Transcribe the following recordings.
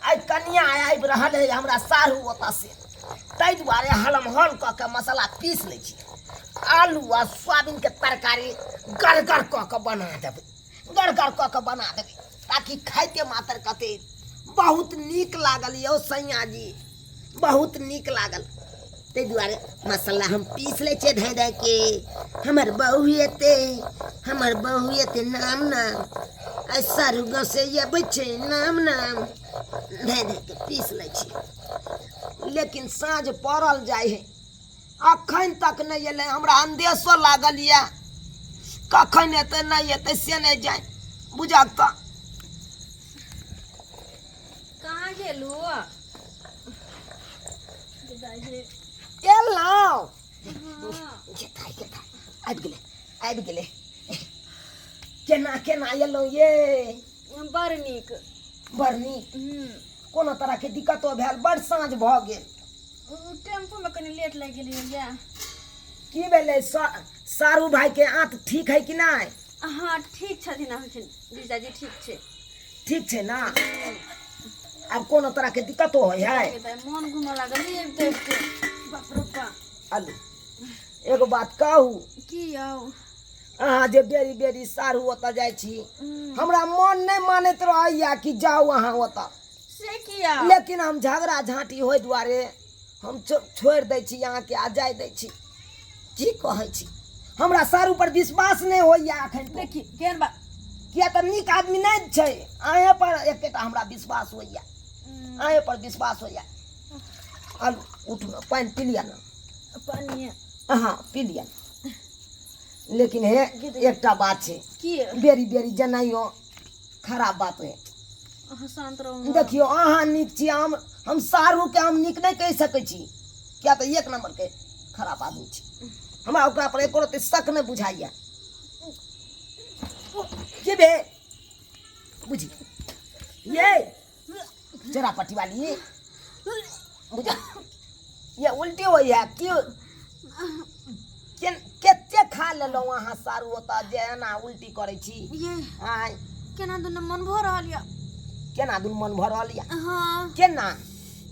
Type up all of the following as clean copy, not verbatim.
आई कनिया आबि रहल है हमरा सारू ओतऽ से ताहि दुआरे हलम हल कऽ के मसाला पीस लै छी आलू आ सोयाबीन के तरकारी गड़गड़ कऽ के बना देबै गड़गड़ कऽ के बना देबै ताकि खाइते मात्र कते बहुत नीक लागल यौ सैया जी बहुत नीक लागल ताहि दुआरे मसाला हम पीस लै छियै धै धै के हमर बहू एते नाम नाम आ सारू गाँव से अबै छै नाम नाम धै धै के पीस लै छियै लेकिन साँझ पड़ल जाइ है अखन तक नहीं एलै हमरा अंदेशो लागल यऽ कखन एतै नहीं एतै से नहीं जाए बुझक तऽ कहाँ गेलू एलहुँ आबि गेलै केना केना एलहुँ ये बड़ नीक बड़ नीक कोनो तरह के दिक्कतो भेल बड़ साँझ भऽ गेल टेम्पू में कनी लेट लागि गेलियै की भेलै सारू भाई के आँत ठीक है कि नहीं हाँ ठीक छथिन जीजाजी ठीक छै ना अब कोनो तरह के दिक्कतो है मन घूमऽ लागल देख के बाप रे बाप आलू एगो बात कहू की यौ अहाँ जे बेरी बेरी सारू ओतऽ जाइ छी हमरा मन नहीं मानैत रहैया कि जाऊ अहाँ ओतऽ से किया लेकिन हम झगड़ा झाँटी होय दुआरे हम छोड़ दै छी यहाँ के आ जाय दै छी की कहै छी हमरा सारू पर विश्वास नहीं होइया अखन देखी केहन बात किया तऽ नीक आदमी नहीं छै अहें पर एकेटा हमरा विश्वास होइया अहें पर विश्वास होइया आलू उठ पानी पी लिया ना पानी हाँ पी लिया लेकिन हे एकटा बात छै की बेरी बेरी जनाइयो खराब बात है शांत रहू देखियो अहाँ नीक छी हम सारू के हम नीक नहीं कहि सकै छी किया तऽ एक नंबर के खराब आदमी छी हमरा ओकरा पर एको रत्ती शक नहीं बुझाइया की बे बुझी ये जरा पट्टी वाली बुझा ये उल्टी हुई है क्यों कते खा लेलहुँ अहाँ सारू ओतऽ जे एना उल्टी करै छी ये आय केना दुन मन भऽ रहल यऽ केना दुन मन भऽ रहल यऽ हाँ केना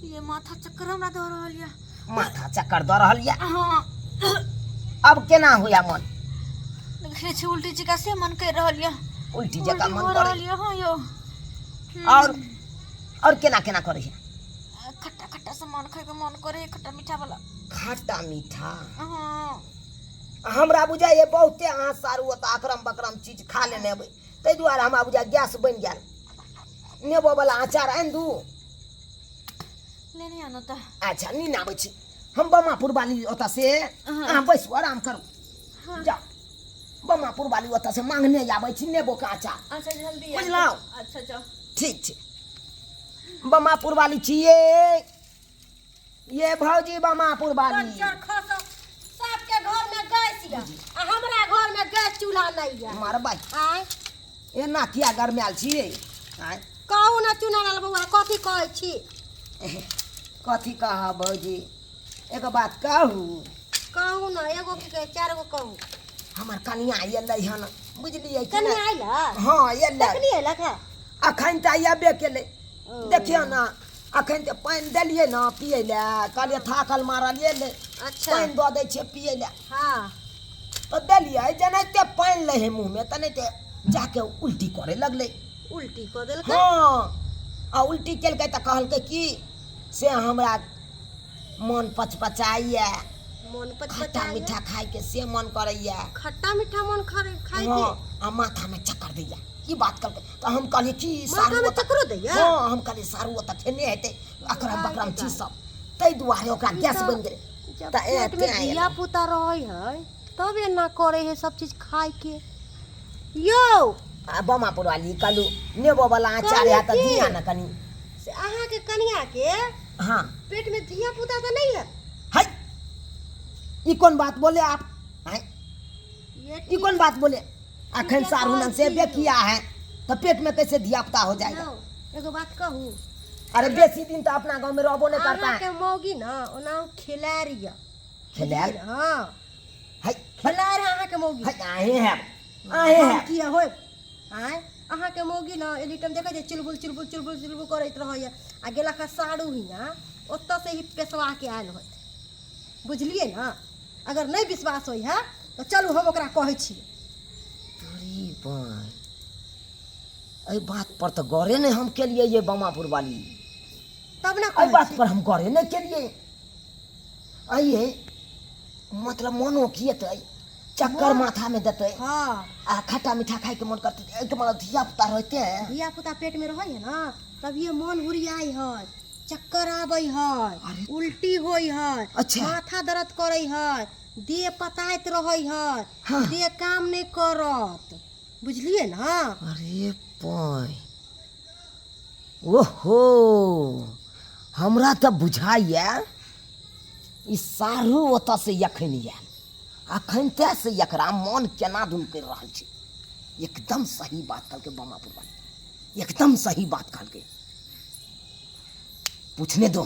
ये माथा चक्कर हमरा दऽ रहल यऽ माथा चक्कर दऽ रहल यऽ हाँ अब केना होया मन देखे छै उल्टी जका से मन कर रहल यऽ उल्टी जका मन भऽ करे रहल यऽ हाँ यौ और केना केना करे है खट्टा खट्टा सामान खाए के मन करे खट्टा मीठा वाला खट्टा मीठा हाँ हमरा बुझाइए बहुते अहाँ सारू ओतऽ अकरम बकरम चीज खा लेने अबै ताहि दुआरे हमरा बुझाइ गैस बनि गेल नेबो वाला अचार आनि दू लेने आनो तऽ अच्छा नीन आबै छी हम बमापुर वाली ओतऽ से अहाँ बैसू आराम करू जाओ बमापुर वाली ओतऽ से मांगने आबै छी नेबो का अचार अच्छा जल्दी बुझलहुँ अच्छा जाओ ठीक छै बमापुर वाली छी ये भौजी बमापुर वाली सबके घर में गैस या आ हमरा घर में गैस चूल्हा नहीं है मारबै आय एना किया गरमायल छी आय कहू ना चुनाल बउआ कथी कहै छी कथी कहब भौजी एगो बात कहू कहू ना एगो की कहे चार गो कहू हमर कनिया एलै हन बुझलियै कि कनी नहि? आइला हाँ एलै तखनी आइला का अखन तऽ अयबे केलै देखियौ ना अखन तऽ पानि देलियै ना पियै लए कहलियै थाकल मारल एलै अच्छा पानि दऽ दै छियै पियै लए हाँ तऽ देलियै जेनाहिते पानि लै है मुँहमे तेनाहिते जाके उल्टी करे लगलै उल्टी कऽ देलकै हाँ आ उल्टी केलकै तऽ कहलकै कि से हमरा मन पचपचाइए मन खट्टा पचपचा मीठा खाय के से मन करैया खट्टा मीठा मन खाए खाए हाँ के आ माथा में चक्कर दैया की बात करके तो हम कहलिए कि माथा में चक्करो दैया हाँ हम कहलिए सारू ओतऽ खेने हेतै अकरम बकरम चीज सब ताहि दुआरे ओकरा गैस बनि गेलै जब तऽ पेट में एते धिया पुता रहे है तब एना करे है सब चीज खाए के यो आ बमापुर वाली कहलू नेबो वाला अचार है तऽ दिया ना कनी से अहाँ के कनिया के हाँ पेट में धिया पुता तो नहीं है है ई कौन बात बोले आप हैं ये ई कौन बात बोले अखन सारू ने से किया है तो पेट में कैसे धिया पुता हो जाएगा एगो बात कहू अरे बेसी दिन तो अपना गांव में रहबो नहीं करता अहाँ है के मौगी ना ओना खिलाड़िया खेलाल हाँ है खिलाड़ है अहाँ के मौगी है आहे है किया होय आय अहाँ के मौगी ना एनी टाइम देखै छै चुलबुल चुलबुल चुलबुल चुलबुल करैत रहैया आ गेला का साड़ू ही ना ओतऽ से ही पेशवा के आयल होत बुझलिए ना। अगर नहीं विश्वास होई है तो चलू हम ओकरा कहै छी। तोरी बहन एहि बात पर तो गौरे नहीं हम के लिए ये बमापुर वाली, तब ना एहि कहै बात छी। पर हम गौरे नहीं के लिए। आइए मतलब मनो किएतै चक्कर माथा में देते हाँ आ खट्टा मीठा खाए के मन करते एक मतलब धिया पुता रहते हैं। धिया पुता पेट में रहै है ना तब ये मन हुरियाई है, चक्कर आबै है, अरे। उल्टी होई है, अच्छा। माथा दर्द करे है, देह पताइत रहै है, हाँ। देह काम नहीं करत बुझलिए ना। अरे पाई ओहो हमरा तो बुझाइए ई सारू ओतऽ से यखन आयल अखनते से एकरा मन केना दुन कर रहल छै। एकदम सही बात कहलके बमापुर वाली, एकदम सही बात कहलके। पूछने दो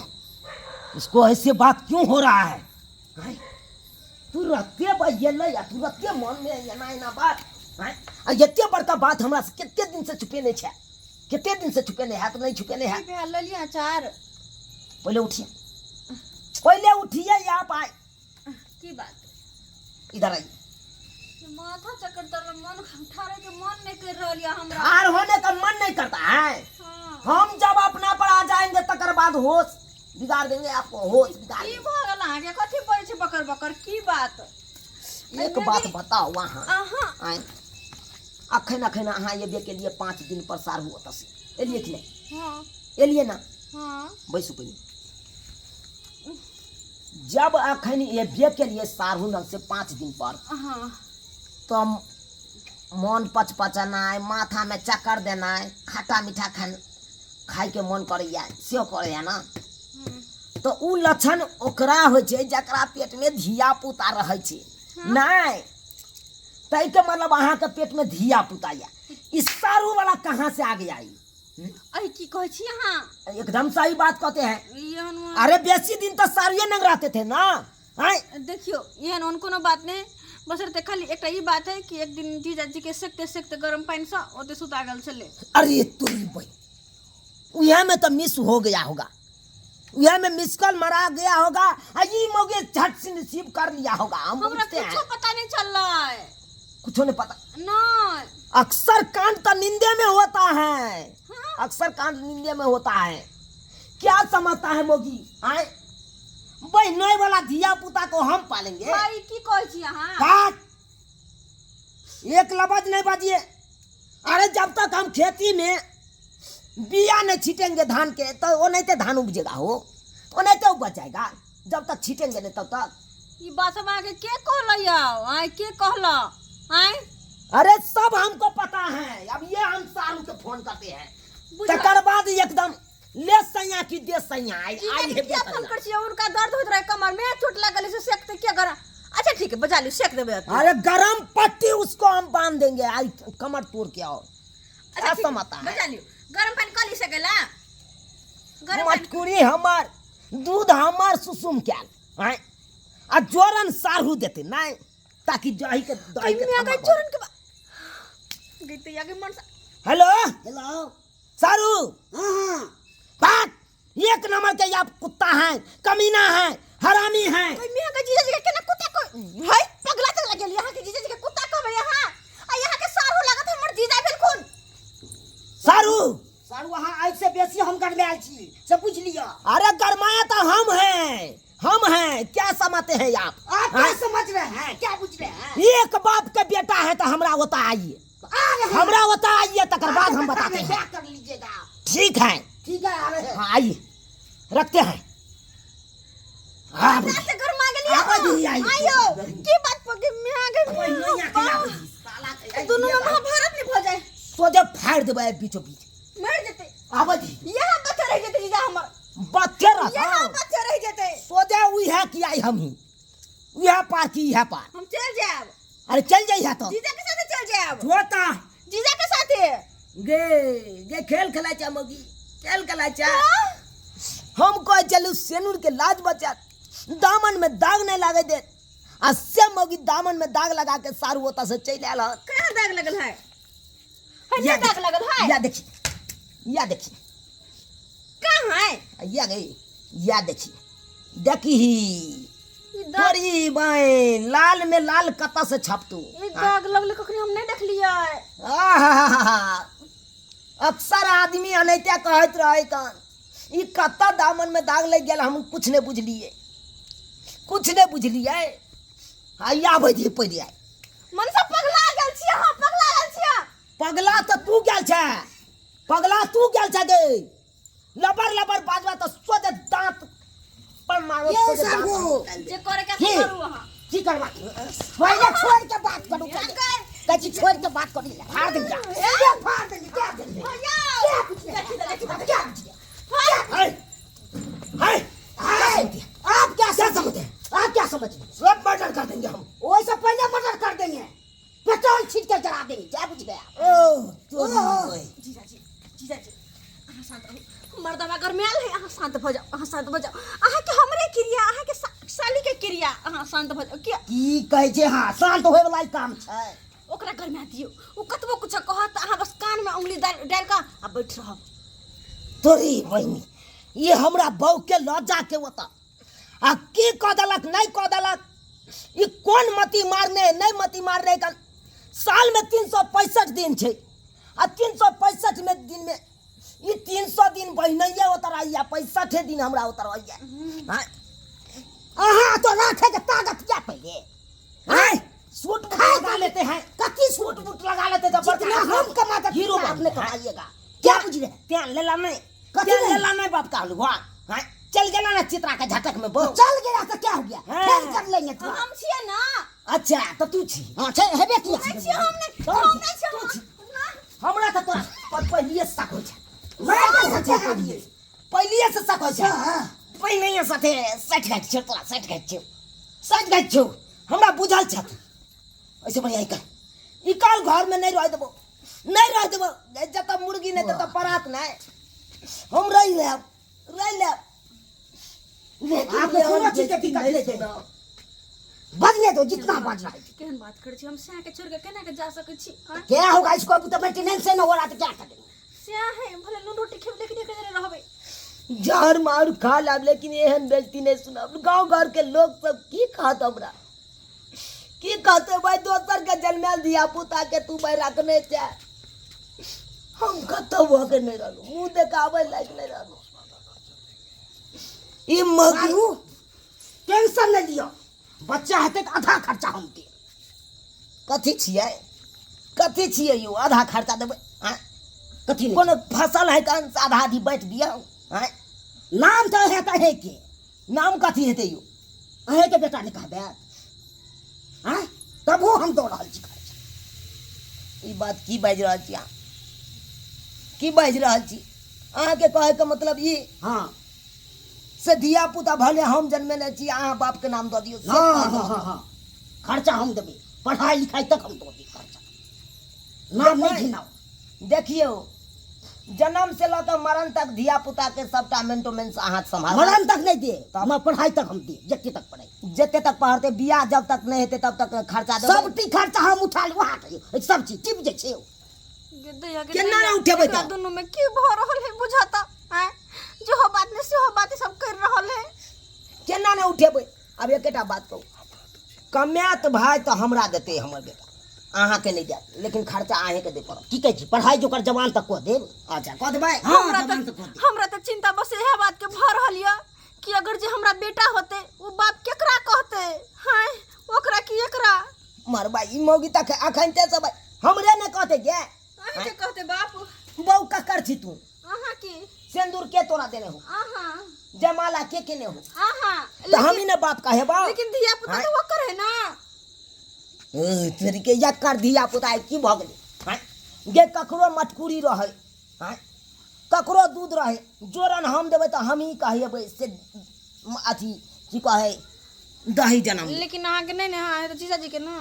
उसको ऐसे बात क्यों हो रहा है, हैं? तुरते बजलै आ तुरते मन में एना एना बात हैं? आ एते बड़का बात हमरा से कते दिन से छुपेने छै, कते दिन से छुपेने है तो नहीं छुपेने है। ललिया अचार पहले उठिए, पहले उठिए आप आए की बात इधर आइए। माथा चक्कर तर मन ठारे के मन नहीं कर रहल या हमरा। हार होने का मन नहीं करता है। हाँ। हम जब अपना पर आ जाएंगे तकर बाद होश बिगाड़ देंगे, आपको होश बिगाड़ की देंगे। भ गेल अहाँ के कथी पड़े छै बकर बकर की बात। एक बात बताओ वहाँ अहाँ आए अखन अखन अहाँ ये के लिए 5 दिन पर सार हुआ तसे एलिए कि नहीं हाँ एलिए ना हाँ बैसू पहले। जब अखन ये के लिए सारू नल से 5 दिन पर हाँ तो मन पचपचनाय माथा में चक्कर देनाय खट्टा मीठा खाए के मन करैया से करैया ना तो उ लक्षण ओकरा होइ छै जकरा पेट में धिया पुता रहै छै। नहीं तै के मतलब अहाँ के पेट में धिया पुता या ई सारू वाला कहाँ से आगे आई। अरे की कहै छी अहाँ एकदम सही बात कहते हैं। एहन अरे बेसी दिन तो सारुए नंग रहते थे ना। हैं? देखियो एहन उन कोनो बात नहीं बसरते खाली एकटा ई बात है कि एक दिन जीजाजी के सेकते सेकते गरम पानी से ओते सुता गेल छले। अरे तुरी भाई उहे में तो मिस हो गया होगा, उहे में मिस कॉल मरा गया होगा। ये मोगे झट से रिसीव कर लिया होगा। हम हमरा पूछते हैं कुछ पता नहीं चल रहा है कुछ नहीं पता। नहीं। अक्सर कांड तो निंदे में होता है। हाँ? अक्सर कांड निंदे में होता है। क्या समझता है मोगी आए बहनोई वाला धिया पुता को हम पालेंगे। भाई की कहै छी अहाँ बात एक लफ्ज नहीं बाजिए। अरे जब तक हम खेती में बिया नहीं छीटेंगे धान के तो वो नहीं तो धान उपजेगा, वो नहीं तो उपज जाएगा जब तक छीटेंगे नहीं तब तक। ई बात हम आगे के कहलैया आय के कहला आय अरे सब हमको पता है। अब ये हम सारू के फोन करते हैं बुझला। तकर बाद एकदम ले सैया की दे सैया आई जीजाजी है क्या फोन कर छी उनका दर्द होत रहे कमर में चोट लागल से सेकते क्या करा। अच्छा ठीक है बजा ली सेक देबे। अरे गरम पट्टी उसको हम बांध देंगे आई कमर तोड़ के आओ। अच्छा ठीक है, समझता है बजा लियो गरम पानी कली से गेला गरम पानी मटकुरी हमार दूध हमार सुसुम कैल आए आ जोरन सारू देते नहीं ताकि दही के में आगे चोरन के गईते आगे मन हेलो हेलो सारू हाँ बात एक नंबर के आप कुत्ता है, कमीना है, हरामी है। कोई में आगे जीजाजी के केना कुत्ता को भाई पगला चल गेल यहां के जीजाजी के कुत्ता कब यहां आ यहां के सारू लागत हमर जीजा बिल्कुल सारू सारू वहाँ आज से बेसी हम कर ले छी सब पूछ लिया। अरे गरमाया तो हम हैं क्या समझते हैं आप क्या समझ रहे हैं क्या पूछ रहे हैं। एक बाप के बेटा है तो हमरा होता आइए हमरा होता आइए तकर बाद हम बताते हैं। कर लीजिएगा ठीक है आ रहे हैं। हाँ आइए रखते हैं। हाँ ना से घर मांगे लिया आवाज आई आयो की बात पके में आगे दोनों में महाभारत नहीं हो जाए सोचे फाड़ देबे बीचों बीच मर जेते आवाज यहां बच्चा रह जेते जीजा हमर बच्चे यहां रहा बच्चा रह जेते सोचे उही है कि आई हम ही यह पार की है पार। हम चल जाब अरे चल जाइए तो जीजा के साथ चल जाब होता जीजा के साथ गे खेल खेला चा मगी खेल खेला चा हमको चलू सेनुर के लाज बचा दामन में दाग नहीं लागे दे अस्से मगी दामन में दाग लगा के सारू होता से चल आल कहां दाग लगल है है ना दाग लगल है या देखी कहाँ है या गई या देखी देखी ई दाग तोरी बहन लाल में लाल कता से छपतू ई दाग लगले कखनी हम नहीं देख लिया है अक्सर आदमी अनैते कहत रहे कान ई कत्ता दामन में दाग लग गेल हम कुछ नहीं बुझलिए आइया बजे पड़े आए मन से पगला गेल छियै हां पगला गेल छियै पगला तो तू गेल छ गे लबर बाजवा तो सोदे दांत पर मारो ये सोदे सागो। दांत। जे करे के की? करू अहाँ की करवा पहले छोड़ के बात करू कची छोड़ के बात करू फाड़ दे जा फाड़ दे क्या दे क्या कुछ क्या आप क्या समझते हैं सब मर्डर कर देंगे हम वैसे पहले मर्डर कर देंगे पेट्रोल छीट के जला देंगे क्या बुझ गया ओ जीजाजी अहाँ शांत रहू मर्दवा घर में आयल है अहाँ शांत भ जाओ अहाँ के हमरे क्रिया अहाँ के साली के क्रिया अहाँ शांत भ जाओ क्या की कहै छै हां शांत होय वाला काम छै ओकरा घर में दियो ओ कतबो कुछ कहत अहाँ बस कान में उंगली डाल का आ बैठ रहब तोरी बहिनी ये हमरा बहू के लज्जा के होता आ की कह देलक नहीं कह देलक ये कौन मती मारने नहीं मती मारने का साल में 365 दिन छै आ 365 में दिन में ये 300 दिन बहिनैया उतर आइया 65 दिन हमरा उतर आइया हां आहा तो राखे के ताकत क्या पहले हां सूट लगा लेते हैं कति सूट बूट लगा लेते तो जितना हम कमाते हीरो आपने कमाइएगा क्या बुझ रहे त्यान लेला नहीं त्यान लेला नहीं बाप का हलवा हां चल गेला ना चित्रा के झटक में बहु चल गया तो क्या हो गया फिर कर लेंगे तो हम छिए ना अच्छा तो तू छी हां छै हेबे किया नहीं छिए हम नहीं छिए हमरा तो तोरा पहलिए शक हो छै पहलिए से शक हो छै पहले साथे सट गट छ तोरा सट गट छ हमरा बुझल छ ऐसे बढ़िया ई काल घर में नहीं रह देबो जत मुर्गी नहीं तत परात नहीं हम रह ले आपने कोनो चीज के दिक्कत नहीं छै बजने दो जितना बज रहा है केहन बात कर छी हम से के छोड़ के केना के जा सकै छी हां क्या होगा इसको तो मेंटेनेंस से न हो रहा तो क्या करेंगे से है भले नून रोटी खेब लेकिन एक जरे रहबे जार मार खा लाब लेकिन एहन बेइज्जती नहीं सुनाब गांव घर के लोग सब की कहत हमरा की कहते भाई दोसर के जन्मेल दिया पुता के तू भाई रखने चाह हम कतौ हो के नहीं रहलो मुंह देखावे लायक नहीं रहलो ई मगरू टेंशन नहीं लियो बच्चा हेते त आधा खर्चा हम दे कथी छियै यो आधा खर्चा देबै हां कथी नहीं कोनो फसल है कान आधा आधी बैठ दिया हां नाम तो है के नाम कथी हेते यो अहे के बेटा ने कहबे हां तब हम दो रहल छी ई बात की बाज रहल छी अहाँ की बाज रहल छी अहाँ के कहे के मतलब ई हां से दिया पुता भले हम जन्मे नहीं छी अहाँ बाप के नाम दो दियो हां खर्चा हम देबे पढ़ाई लिखाई तक हम दो दी खर्चा नाम नहीं घिनाओ देखियो जन्म से लेकर मरण तक दिया पुता के सबटा मेंटेनेंस अहाँ संभाल मरण तक नहीं दे तो हम पढ़ाई तक हम दे जते तक पढ़ाई जते तक पढ़ते बियाह जब तक नहीं हेते तब तक खर्चा दे सब टी खर्चा हम उठा ले वहां सब चीज टिप जे छे केना ना उठेबै त दोनों में की भ रहल है बुझाता हैं जो हो बात में से हो बात सब कर रहल है केना ना उठेबै अब एकेटा बात कहू कमात भाई तो हमरा देते हमर बेटा अहाँ के नहीं दे लेकिन खर्चा अहे के दे पड़ो की कह छी पढ़ाई जोकर जवान तक को देब अच्छा कह देबै हमरा त चिंता बस यह बात के भ रहल या कि अगर जे हमरा बेटा होते वो बाप केकरा कहते हैं ओकरा की एकरा मरबा ई मौगी तक अखन ते सब हमरे ने कहते गे अहे के कहते बाप बहू का कर छी तू आहा की सिंदूर के तोरा देने हो आहा जमाला के केने हो आहा तो हम ही ने बाप का है बा लेकिन धिया पुता तो ओकर है ना तेरी के याद कर धिया पुता है की भ गेलै हैं गे ककरो मटकुरी रहे हैं ककरो दूध रहे जोरन हम देबै तो हम ही कहिएबै से अथी की कहे दही जन्म लेकिन आगे नहीं ना है तो जीजा जी के ना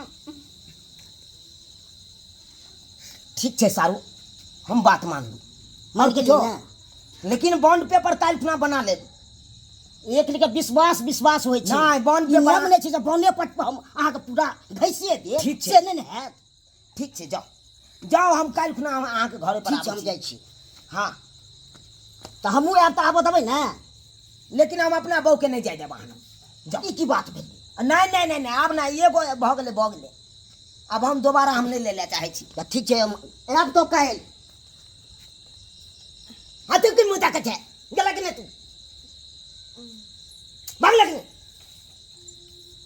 ठीक है सारू हम बात मान लू मान के जो लेकिन बॉन्ड पेपर काल्हि खुना बना ले एक लिखे विश्वास होय छै नहीं बॉन्ड पेपर हम नहीं छै बॉन्डे पर हम अहाँ के पूरा घैसिए दे ठीक छै। से नहीं है ठीक छै जाओ जाओ हम काल्हि खुना अहाँके घरे पर ठीक छै हम आबै जाइ छी छी हाँ तऽ हमहूँ आयब तऽ आबऽ देबै ने लेकिन हम अपना बहूके नहि जाय देब अहाँ जाओ ई की बात भेलै नहीं आब ना एगो भऽ गेलै अब हम दोबारा हम नहीं ले चाहे छी तऽ ठीक छै हम आयब तऽ काल्हि हाँ तो की मुद्दा के छै